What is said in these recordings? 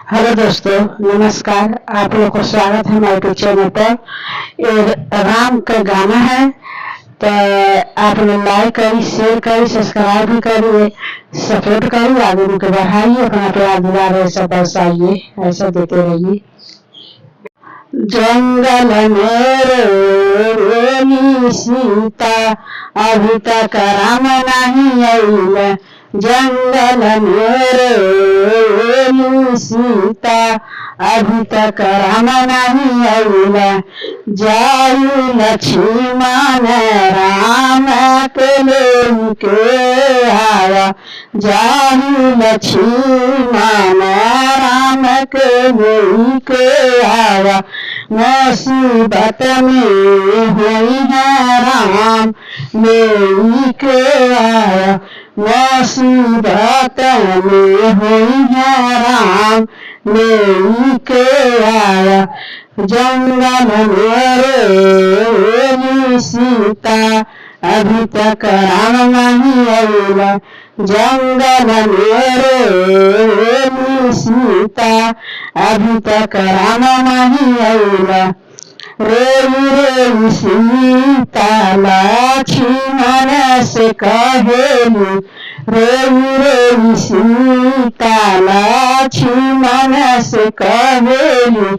Hello दोस्तों, नमस्कार। आप लोग को स्वागत है हमारे यूट्यूब चैनल पर। ये राम का गाना है, तो आप लोग लाइक करिए, शेयर करिए, सब्सक्राइब भी करिए, सपोर्ट करिए, आगे उनके बढ़ाइए, अपना प्यार दुलार ऐसा बरसाइए, ऐसा देते रहिए। जंगल में रोली सीता, अभी तक राम नहीं आइल। जंगल में रोली सीता, अभी तक राम नहीं आइल। जाई लक्ष्मण राम के लेके आया, जाई लक्ष्मण राम के लेके आया। मुसीबत में हुई है राम लेके आया, मुसीबत में हुई है राम लेके आया। जंगल में रोली सीता, अभी तक राम नहीं आइल। जंगल में रोली सीता, अभी तक राम नहीं आइल। रोई रोई सीता लक्ष्मण से कहेली, रोई रोई सीता लक्ष्मण से कहेली।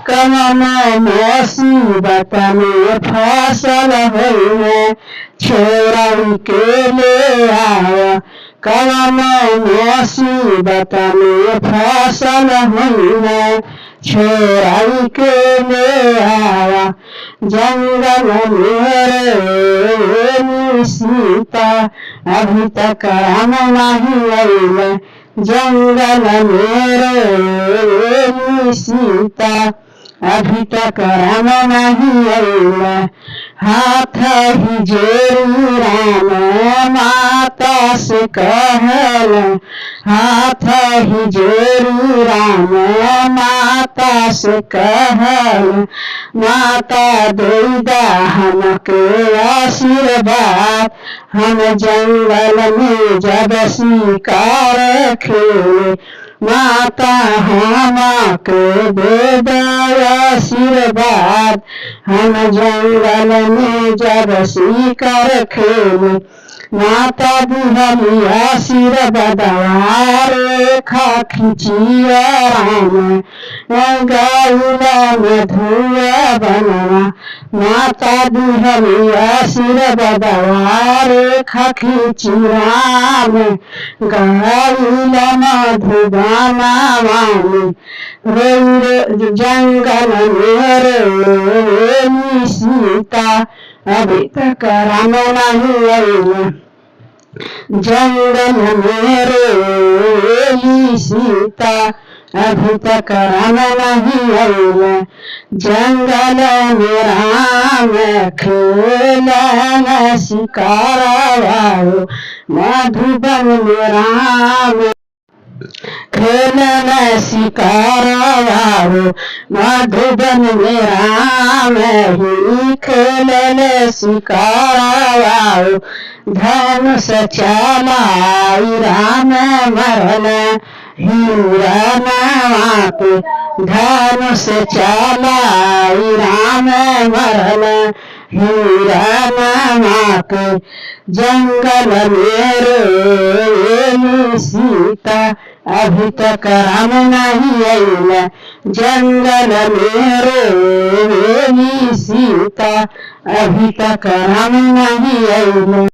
कवन मुसीबत में फसल हुई, छोड़ के ले आया। कवन मुसीबत में फसल हुई, छोड़ के ले आया। जंगल में रोली सीता, अभी तक राम नहीं आइल। जंगल में रोली सीता, अभी तक राम नहीं आइल। हाथ ही जोड़ी राम माता से कहल, हाथ ही जोड़ी राम माता से कहल। माता देदा हमके आशीर्वाद, हम जंगल में जब शिकार खेले। माता हमके देदा आशीर्वाद, हम जंगल में जब शिकार खेले। माता दिहली आशीर्वाद रेखा खिचिया राम, गौला में धुआ बनवा। माता दिहली आशीर्वाद रेखा खिची राम, गौला में धुआ। जंगल में रोली सीता, अभी तक राम नहीं आइल। जंगल में रोली सीता, अभी तक राम नहीं आइल। जंगल में राम खेलन शिकार, मधुबन में राम खेलन शिकार। मधुबन में राम ही खेलन शिकार। धनुष चलाई राम मरल हिरण पे, धनुष चलाई राम मरल हिरण पे। जंगल में रोली सीता, अभी तक राम नहीं आइल। जंगल में रोली सीता, अभी तक राम नहीं आइल।